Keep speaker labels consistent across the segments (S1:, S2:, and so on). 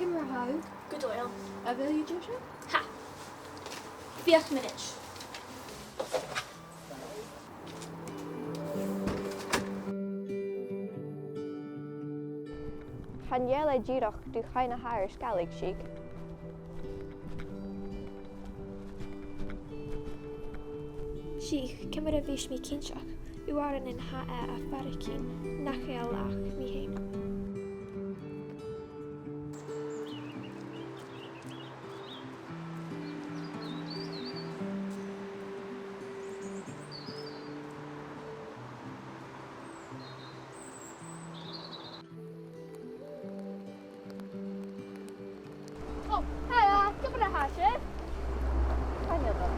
S1: Gymrahau.
S2: Godoyle.
S1: A wil je Joshua?
S2: Ha! 40 minutes.
S3: Chanjela Girach du China Haar Scalig Chic.
S4: Sheikh, cymryd a fys mi cynsiach, yw ar yn ha a pharicin, nachel ach mi hyn.
S2: Oh, hiya, cymryd a hasif.
S3: Chanjela.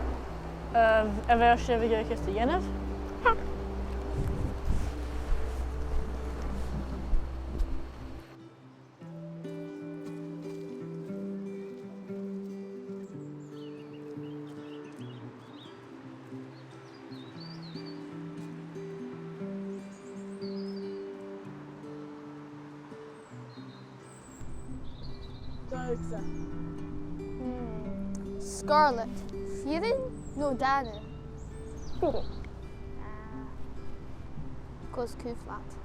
S5: En waar is je gisteren, Jennet?
S6: Duitse.
S3: Scarlet. Vieren? No, Dane.
S2: Vieren.
S3: Koos Kuflat.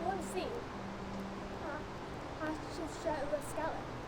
S2: One see. Hasif shirt with a skeleton.